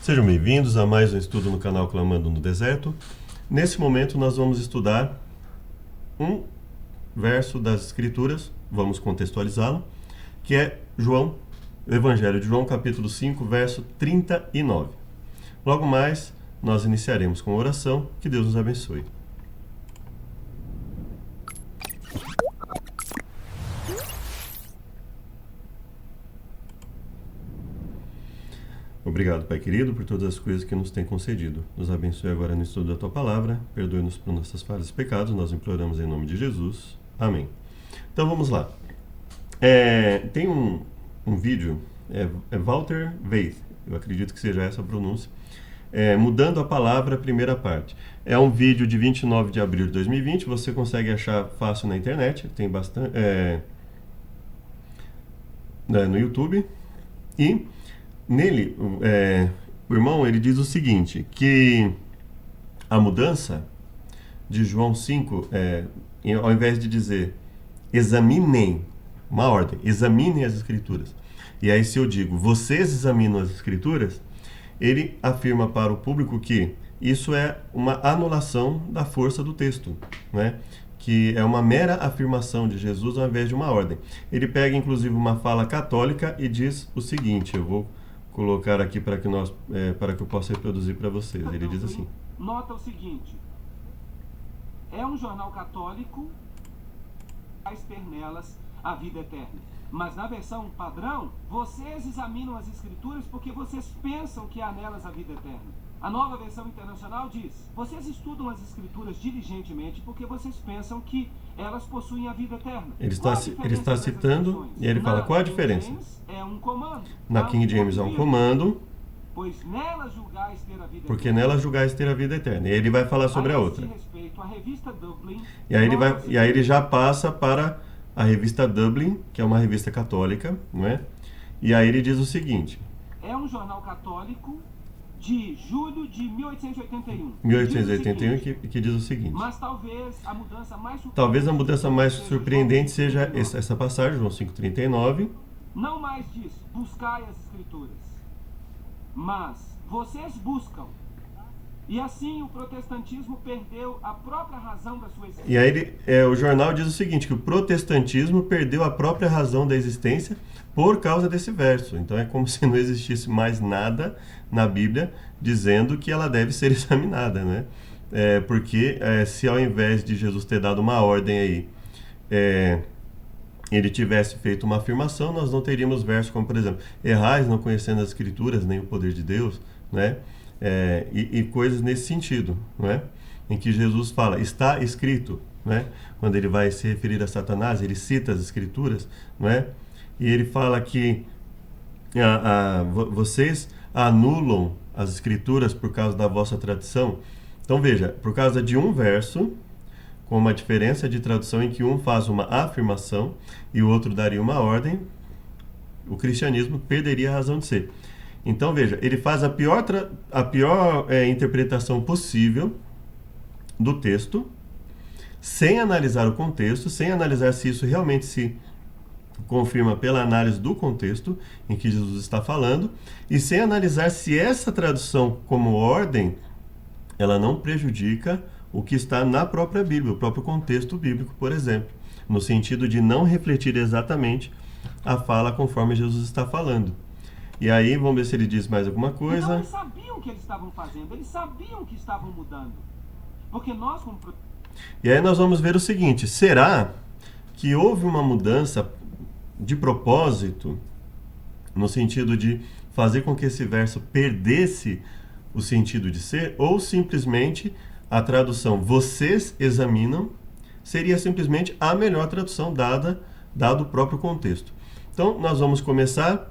Sejam bem-vindos a mais um estudo no canal Clamando no Deserto. Nesse momento nós vamos estudar um verso das Escrituras, vamos contextualizá-lo, que é o Evangelho de João, capítulo 5, verso 39. Logo mais, nós iniciaremos com a oração. Que Deus nos abençoe. Obrigado, Pai querido, por todas as coisas que nos tem concedido. Nos abençoe agora no estudo da Tua Palavra. Perdoe-nos por nossas falhas e pecados. Nós imploramos em nome de Jesus. Amém. Então vamos lá. Tem um vídeo, Walter Veith, eu acredito que seja essa a pronúncia, Mudando a Palavra, primeira parte. É um vídeo de 29 de abril de 2020, você consegue achar fácil na internet, tem bastante no YouTube. E nele, o irmão ele diz o seguinte, que a mudança de João 5, ao invés de dizer examinem, uma ordem, examinem as Escrituras. E aí se eu digo, vocês examinam as Escrituras, ele afirma para o público que isso é uma anulação da força do texto, né? Que é uma mera afirmação de Jesus ao invés de uma ordem. Ele pega inclusive uma fala católica e diz o seguinte, eu vou colocar aqui para que eu possa reproduzir para vocês. Ele diz assim: nota o seguinte: é um jornal católico, faz ter nelas a vida eterna. Mas na versão padrão, vocês examinam as Escrituras porque vocês pensam que há nelas a vida eterna. A nova versão internacional diz: vocês estudam as Escrituras diligentemente porque vocês pensam que elas possuem a vida eterna. Ele está citando e ele fala qual a diferença. É um comando. Na King James é um comando, pois nelas julgais ter a vida porque eterna. nelas julgais ter a vida eterna. E ele vai falar sobre a outra. Respeito à revista Dublin, E aí ele já passa para a revista Dublin, que é uma revista católica, não é? E aí ele diz o seguinte: é um jornal católico de julho de 1881. 1881 que diz o seguinte: mas talvez a mudança mais surpreendente seja essa passagem, João 5,39. Não mais diz, buscai as Escrituras, mas vocês buscam. E assim o protestantismo perdeu a própria razão da sua existência. E aí o jornal diz o seguinte, que o protestantismo perdeu a própria razão da existência por causa desse verso. Então é como se não existisse mais nada na Bíblia dizendo que ela deve ser examinada, né? Porque se ao invés de Jesus ter dado uma ordem aí, ele tivesse feito uma afirmação, nós não teríamos versos como, por exemplo, errais não conhecendo as Escrituras nem o poder de Deus, né? E coisas nesse sentido, não é? Em que Jesus fala, está escrito, né? Quando ele vai se referir a Satanás, ele cita as Escrituras, não é? E ele fala que vocês anulam as Escrituras por causa da vossa tradição. Então veja, por causa de um verso, com uma diferença de tradução em que um faz uma afirmação e o outro daria uma ordem, o cristianismo perderia a razão de ser. Então veja, ele faz a pior interpretação possível do texto, sem analisar o contexto, sem analisar se isso realmente se confirma pela análise do contexto em que Jesus está falando, e sem analisar se essa tradução como ordem, ela não prejudica o que está na própria Bíblia, o próprio contexto bíblico, por exemplo, no sentido de não refletir exatamente a fala conforme Jesus está falando. E aí, vamos ver se ele diz mais alguma coisa. Então, eles sabiam o que eles estavam fazendo, eles sabiam que estavam mudando. Porque nós, como... E aí nós vamos ver o seguinte, será que houve uma mudança de propósito, no sentido de fazer com que esse verso perdesse o sentido de ser, ou simplesmente a tradução vocês examinam seria simplesmente a melhor tradução dado o próprio contexto. Então, nós vamos começar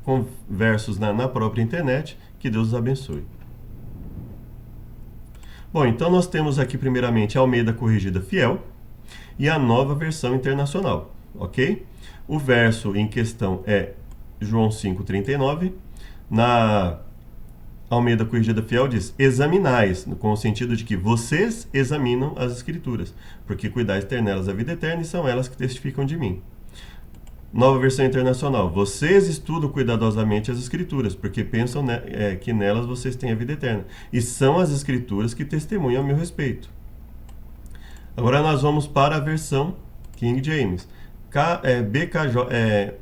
com versos na própria internet. Que Deus os abençoe. Bom, então nós temos aqui primeiramente a Almeida Corrigida Fiel e a Nova Versão Internacional, ok? O verso em questão é João 5,39. Na Almeida Corrigida Fiel diz, examinais, com o sentido de que vocês examinam as Escrituras, porque cuidais ter nelas a vida eterna e são elas que testificam de mim. Nova Versão Internacional. Vocês estudam cuidadosamente as Escrituras, porque pensam que nelas vocês têm a vida eterna. E são as Escrituras que testemunham a meu respeito. Agora nós vamos para a versão King James.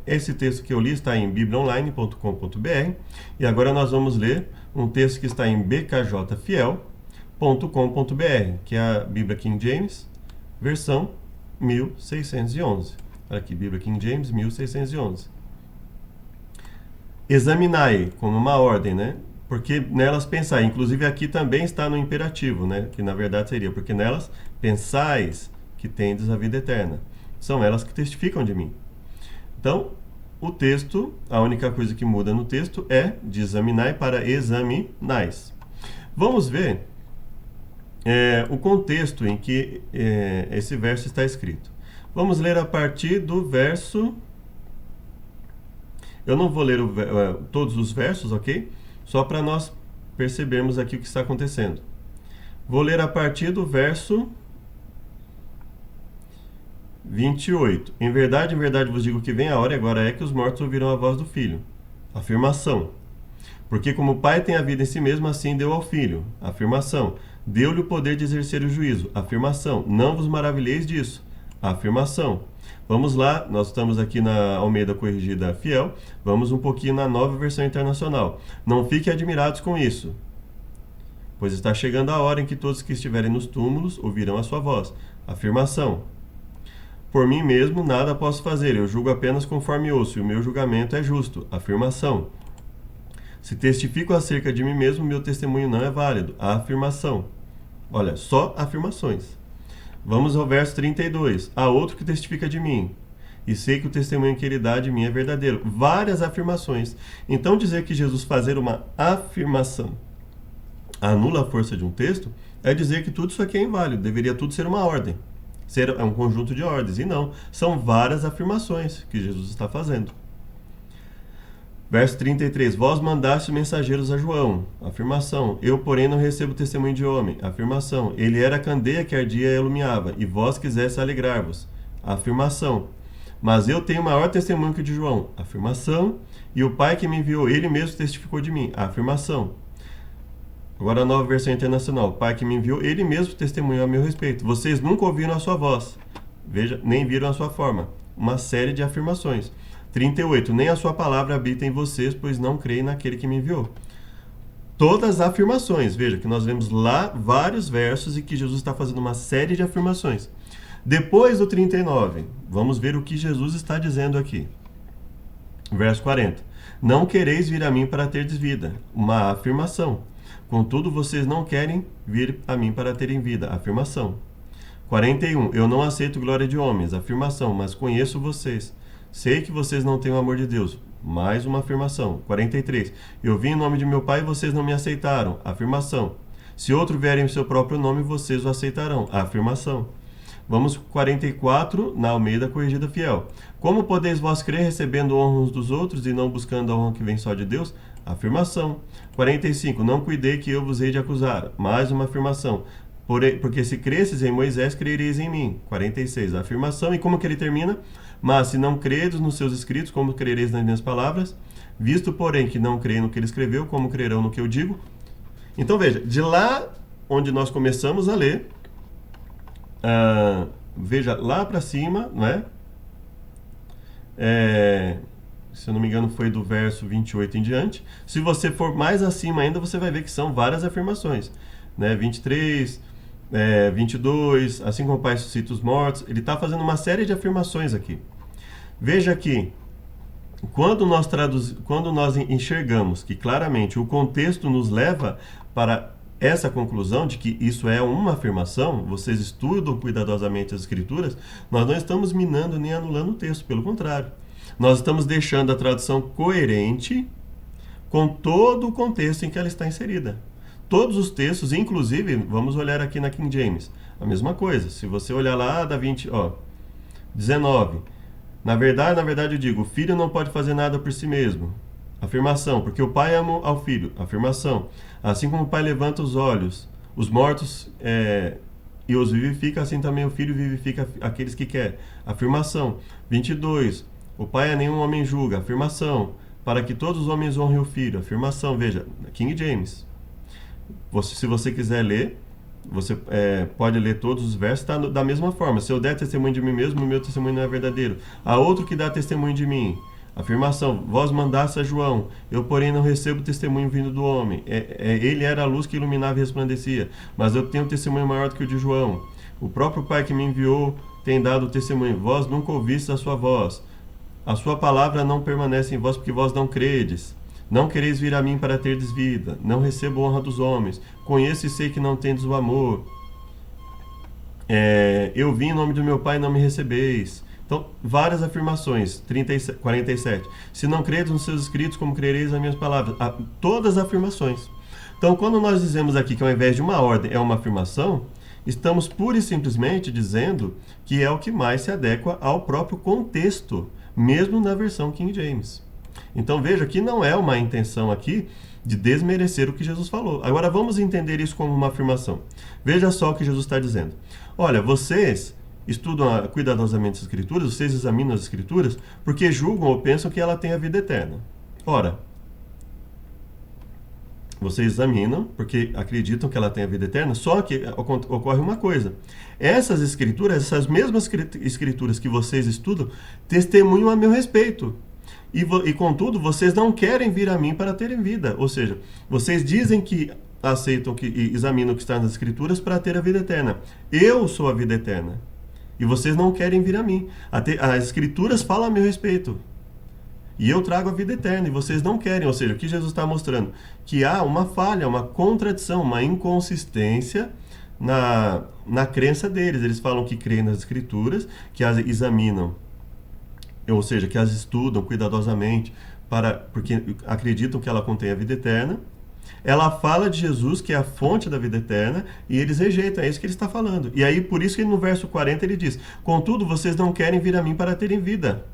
Esse texto que eu li está em bibliaonline.com.br. E agora nós vamos ler um texto que está em bkjfiel.com.br, que é a Bíblia King James, versão 1611. Olha aqui, Bíblia King James, 1611. Examinai, como uma ordem, né? Porque nelas pensai. Inclusive aqui também está no imperativo, né? Que na verdade seria, porque nelas pensais que tendes a vida eterna. São elas que testificam de mim. Então, o texto, a única coisa que muda no texto é de examinai para examinais. Vamos ver o contexto em que esse verso está escrito. Vamos ler a partir do verso... Eu não vou ler todos os versos, ok? Só para nós percebermos aqui o que está acontecendo. Vou ler a partir do verso 28. Em verdade vos digo que vem a hora, e agora é que os mortos ouvirão a voz do Filho. Afirmação. Porque como o Pai tem a vida em si mesmo, assim deu ao Filho. Afirmação. Deu-lhe o poder de exercer o juízo. Afirmação. Não vos maravilheis disso. Afirmação. Vamos lá, nós estamos aqui na Almeida Corrigida Fiel. Vamos um pouquinho na Nova Versão Internacional. Não fiquem admirados com isso, pois está chegando a hora em que todos que estiverem nos túmulos ouvirão a sua voz. Afirmação. Por mim mesmo nada posso fazer, eu julgo apenas conforme ouço, e o meu julgamento é justo. Afirmação. Se testifico acerca de mim mesmo, meu testemunho não é válido. Afirmação. Olha, só afirmações. Vamos ao verso 32. Há outro que testifica de mim, e sei que o testemunho que ele dá de mim é verdadeiro. Várias afirmações. Então dizer que Jesus fazer uma afirmação anula a força de um texto, é dizer que tudo isso aqui é inválido, deveria tudo ser uma ordem. É um conjunto de ordens, e não. São várias afirmações que Jesus está fazendo. Verso 33. Vós mandaste mensageiros a João. Afirmação. Eu, porém, não recebo testemunho de homem. Afirmação. Ele era a candeia que ardia e iluminava, e vós quisesse alegrar-vos. Afirmação. Mas eu tenho maior testemunho que o de João. Afirmação. E o Pai que me enviou, ele mesmo testificou de mim. Afirmação. Agora a Nova Versão Internacional. O Pai que me enviou, ele mesmo testemunhou a meu respeito. Vocês nunca ouviram a sua voz. Veja, nem viram a sua forma. Uma série de afirmações. 38. Nem a sua palavra habita em vocês, pois não creem naquele que me enviou. Todas as afirmações. Veja que nós vemos lá vários versos e que Jesus está fazendo uma série de afirmações. Depois do 39, vamos ver o que Jesus está dizendo aqui. Verso 40. Não quereis vir a mim para terdes vida. Uma afirmação. Contudo, vocês não querem vir a mim para terem vida. Afirmação. 41. Eu não aceito glória de homens. Afirmação. Mas conheço vocês. Sei que vocês não têm o amor de Deus. Mais uma afirmação. 43. Eu vim em nome de meu Pai e vocês não me aceitaram. Afirmação. Se outro vier em seu próprio nome, vocês o aceitarão. Afirmação. Vamos 44 na Almeida Corrigida Fiel. Como podeis vós crer recebendo honra uns dos outros e não buscando a honra que vem só de Deus? Afirmação. 45. Não cuidei que eu vos hei de acusar. Mais uma afirmação. Porque se cresces em Moisés, crereis em mim. 46. Afirmação. E como que ele termina? Mas se não credes nos seus escritos, como crereis nas minhas palavras? Visto, porém, que não creem no que ele escreveu, como crerão no que eu digo? Então veja, de lá onde nós começamos a ler, veja lá para cima, não é? Se eu não me engano foi do verso 28 em diante. Se você for mais acima ainda, você vai ver que são várias afirmações, né? 23, 22, assim como o Pai suscita os mortos. Ele está fazendo uma série de afirmações aqui. Veja que quando nós enxergamos que claramente o contexto nos leva para essa conclusão de que isso é uma afirmação, vocês estudam cuidadosamente as Escrituras, nós não estamos minando nem anulando o texto, pelo contrário. Nós estamos deixando a tradução coerente com todo o contexto em que ela está inserida. Todos os textos, inclusive, vamos olhar aqui na King James, a mesma coisa. Se você olhar lá da 19, na verdade eu digo, o filho não pode fazer nada por si mesmo. Afirmação, porque o pai ama ao filho. Afirmação, assim como o pai levanta os olhos, os mortos e os vivifica, assim também o filho vivifica aqueles que quer. Afirmação, 22, O pai a nenhum homem julga. Afirmação. Para que todos os homens honrem o filho. Afirmação. Veja, King James. Se você quiser ler, você pode ler todos os versos, tá da mesma forma. Se eu der testemunho de mim mesmo, o meu testemunho não é verdadeiro. Há outro que dá testemunho de mim. Afirmação. Vós mandaste a João, eu porém não recebo testemunho vindo do homem. Ele era a luz que iluminava e resplandecia, mas eu tenho testemunho maior do que o de João. O próprio Pai que me enviou tem dado testemunho. Vós nunca ouvistes a sua voz. A sua palavra não permanece em vós, porque vós não credes. Não quereis vir a mim para terdes vida. Não recebo honra dos homens. Conheço e sei que não tendes o amor. Eu vim em nome do meu Pai e não me recebeis. Então, várias afirmações. 47. Se não credes nos seus escritos, como crereis nas minhas palavras? Todas as afirmações. Então, quando nós dizemos aqui que ao invés de uma ordem é uma afirmação, estamos pura e simplesmente dizendo que é o que mais se adequa ao próprio contexto, mesmo na versão King James. Então veja que não é uma intenção aqui de desmerecer o que Jesus falou. Agora vamos entender isso como uma afirmação. Veja só o que Jesus está dizendo. Olha, vocês estudam cuidadosamente as Escrituras, vocês examinam as Escrituras, porque julgam ou pensam que ela tem a vida eterna. Ora, vocês examinam porque acreditam que ela tem a vida eterna, só que ocorre uma coisa. Essas Escrituras, essas mesmas Escrituras que vocês estudam, testemunham a meu respeito. E contudo, vocês não querem vir a mim para terem vida. Ou seja, vocês dizem que aceitam e examinam o que está nas Escrituras para ter a vida eterna. Eu sou a vida eterna. E vocês não querem vir a mim. As Escrituras falam a meu respeito. E eu trago a vida eterna. E vocês não querem. Ou seja, o que Jesus está mostrando? Que há uma falha, uma contradição, uma inconsistência na crença deles. Eles falam que creem nas Escrituras, que as examinam, ou seja, que as estudam cuidadosamente, porque acreditam que ela contém a vida eterna. Ela fala de Jesus, que é a fonte da vida eterna, e eles rejeitam, é isso que ele está falando. E aí, por isso que no verso 40 ele diz: contudo, vocês não querem vir a mim para terem vida.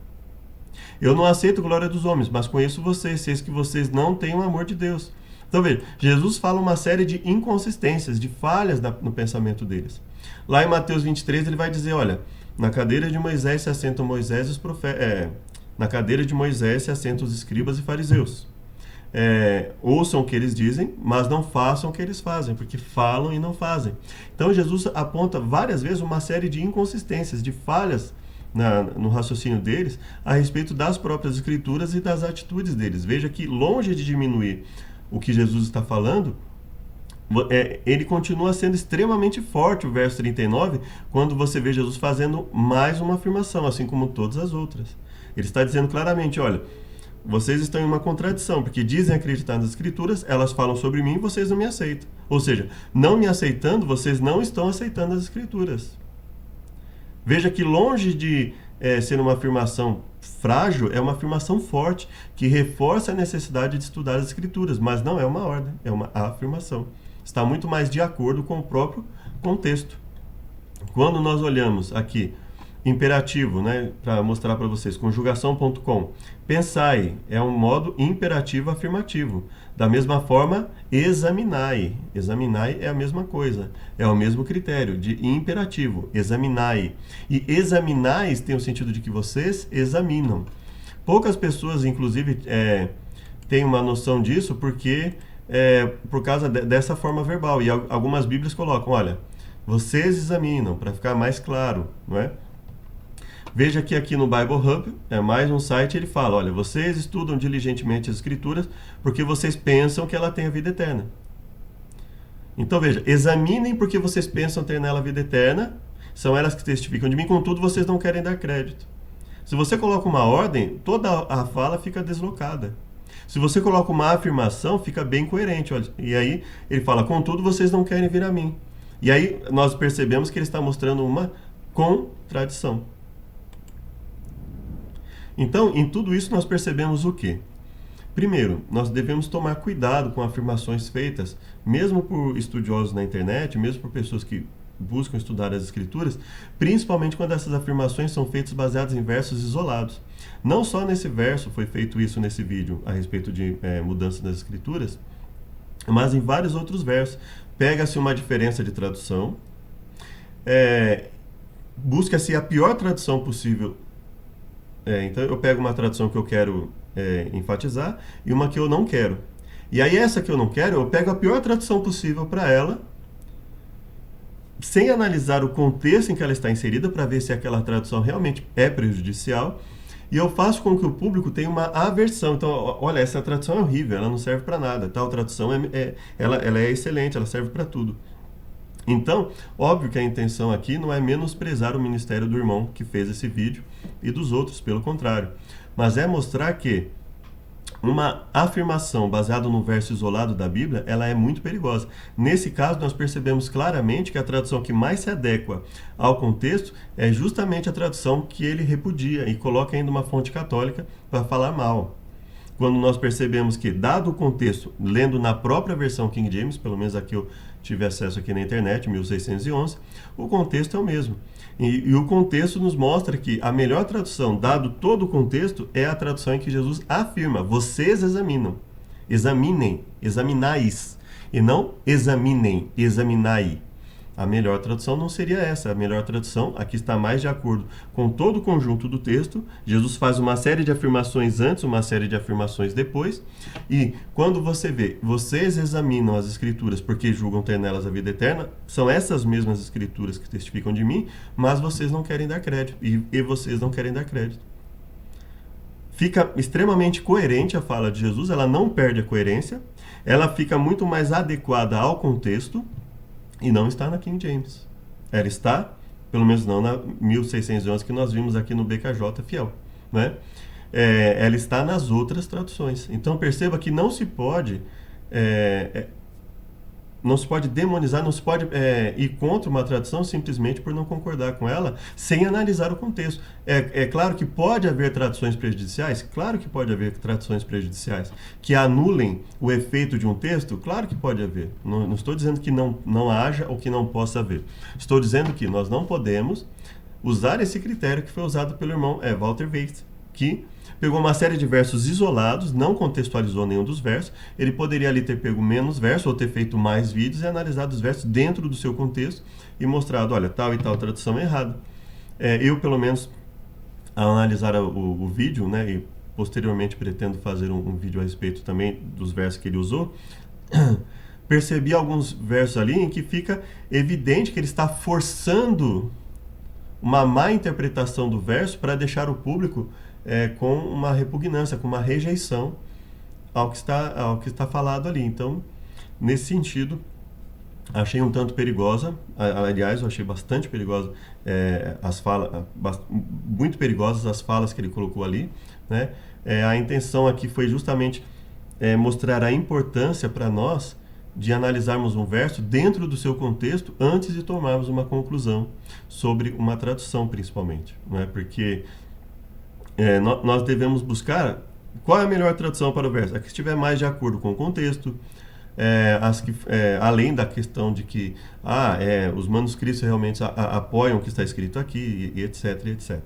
Eu não aceito a glória dos homens, mas conheço vocês, sei que vocês não têm o amor de Deus. Então veja, Jesus fala uma série de inconsistências, de falhas no pensamento deles. Lá em Mateus 23 ele vai dizer, olha, na cadeira de Moisés se assentam Moisés e os profetas. Na cadeira de Moisés se assentam os escribas e fariseus. Ouçam o que eles dizem, mas não façam o que eles fazem, porque falam e não fazem. Então Jesus aponta várias vezes uma série de inconsistências, de falhas no raciocínio deles a respeito das próprias escrituras e das atitudes deles. Veja que longe de diminuir o que Jesus está falando, ele continua sendo extremamente forte, o verso 39, quando você vê Jesus fazendo mais uma afirmação, assim como todas as outras. Ele está dizendo claramente, olha, vocês estão em uma contradição, porque dizem acreditar nas Escrituras, elas falam sobre mim e vocês não me aceitam. Ou seja, não me aceitando, vocês não estão aceitando as Escrituras. Veja que longe de ser uma afirmação frágil, é uma afirmação forte, que reforça a necessidade de estudar as Escrituras, mas não é uma ordem, é uma afirmação. Está muito mais de acordo com o próprio contexto. Quando nós olhamos aqui, imperativo, né, para mostrar para vocês, conjugação.com, pensai, é um modo imperativo afirmativo. Da mesma forma, examinai. Examinai é a mesma coisa, é o mesmo critério de imperativo, examinai. E examinais tem o sentido de que vocês examinam. Poucas pessoas, inclusive, têm uma noção disso porque por causa dessa forma verbal. E algumas Bíblias colocam, olha, vocês examinam, para ficar mais claro, não é? Veja que aqui no Bible Hub, é mais um site, ele fala, olha, vocês estudam diligentemente as Escrituras porque vocês pensam que ela tem a vida eterna. Então veja, examinem porque vocês pensam ter nela a vida eterna, são elas que testificam de mim, contudo vocês não querem dar crédito. Se você coloca uma ordem, toda a fala fica deslocada. Se você coloca uma afirmação, fica bem coerente. Olha, e aí ele fala, contudo vocês não querem vir a mim. E aí nós percebemos que ele está mostrando uma contradição. Então, em tudo isso nós percebemos o quê? Primeiro, nós devemos tomar cuidado com afirmações feitas, mesmo por estudiosos na internet, mesmo por pessoas que buscam estudar as Escrituras, principalmente quando essas afirmações são feitas baseadas em versos isolados. Não só nesse verso foi feito isso nesse vídeo a respeito de mudança nas Escrituras, mas em vários outros versos. Pega-se uma diferença de tradução, busca-se a pior tradução possível Então eu pego uma tradução que eu quero enfatizar e uma que eu não quero. E aí essa que eu não quero, eu pego a pior tradução possível para ela, sem analisar o contexto em que ela está inserida, para ver se aquela tradução realmente é prejudicial, e eu faço com que o público tenha uma aversão. Então, olha, essa tradução é horrível, ela não serve para nada. Tal tradução ela é excelente, ela serve para tudo. Então, óbvio que a intenção aqui não é menosprezar o ministério do irmão que fez esse vídeo e dos outros, pelo contrário. Mas é mostrar que uma afirmação baseada no verso isolado da Bíblia, ela é muito perigosa. Nesse caso, nós percebemos claramente que a tradução que mais se adequa ao contexto é justamente a tradução que ele repudia e coloca ainda uma fonte católica para falar mal. Quando nós percebemos que, dado o contexto, lendo na própria versão King James, pelo menos aqui eu tive acesso aqui na internet, 1611, o contexto é o mesmo. E o contexto nos mostra que a melhor tradução, dado todo o contexto, é a tradução em que Jesus afirma: vocês examinam, examinem, examinais, e não examinem, examinai. A melhor tradução não seria essa. A melhor tradução, aqui está mais de acordo com todo o conjunto do texto. Jesus faz uma série de afirmações antes, uma série de afirmações depois. E quando você vê, vocês examinam as escrituras porque julgam ter nelas a vida eterna, são essas mesmas escrituras que testificam de mim, mas vocês não querem dar crédito. E vocês não querem dar crédito. Fica extremamente coerente a fala de Jesus, ela não perde a coerência, ela fica muito mais adequada ao contexto, e não está na King James. Ela está, pelo menos não na 1611 que nós vimos aqui no BKJ Fiel, né? Ela está nas outras traduções. Então perceba que não se pode demonizar, não se pode ir contra uma tradução simplesmente por não concordar com ela, sem analisar o contexto. É claro que pode haver traduções prejudiciais, claro que pode haver traduções prejudiciais, que anulem o efeito de um texto, claro que pode haver. Não estou dizendo que não haja ou que não possa haver. Estou dizendo que nós não podemos usar esse critério que foi usado pelo irmão Walter Weitz, que pegou uma série de versos isolados, não contextualizou nenhum dos versos. Ele poderia ali ter pego menos versos ou ter feito mais vídeos e analisado os versos dentro do seu contexto e mostrado, olha, tal e tal tradução é errada. Eu, pelo menos, ao analisar o vídeo, né, e posteriormente pretendo fazer um vídeo a respeito também dos versos que ele usou, percebi alguns versos ali em que fica evidente que ele está forçando uma má interpretação do verso para deixar o público com uma repugnância, com uma rejeição ao que está falado ali. Então, nesse sentido, achei um tanto perigosa. Aliás, eu achei bastante perigosa muito perigosas as falas que ele colocou ali, né? A intenção aqui foi justamente mostrar a importância para nós de analisarmos um verso dentro do seu contexto antes de tomarmos uma conclusão sobre uma tradução, principalmente, né? Porque nós devemos buscar qual é a melhor tradução para o verso, a que estiver mais de acordo com o contexto, além da questão de que os manuscritos realmente apoiam o que está escrito aqui, e etc, etc.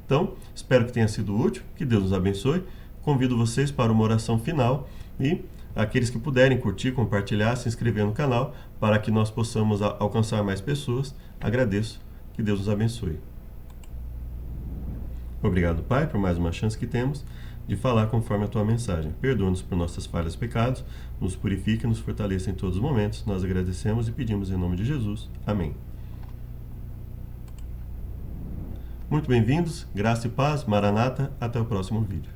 Então, espero que tenha sido útil, que Deus nos abençoe. Convido vocês para uma oração final e aqueles que puderem curtir, compartilhar, se inscrever no canal para que nós possamos alcançar mais pessoas. Agradeço. Que Deus nos abençoe. Obrigado, Pai, por mais uma chance que temos de falar conforme a Tua mensagem. Perdoa-nos por nossas falhas e pecados, nos purifique e nos fortaleça em todos os momentos. Nós agradecemos e pedimos em nome de Jesus. Amém. Muito bem-vindos, graça e paz, Maranata, até o próximo vídeo.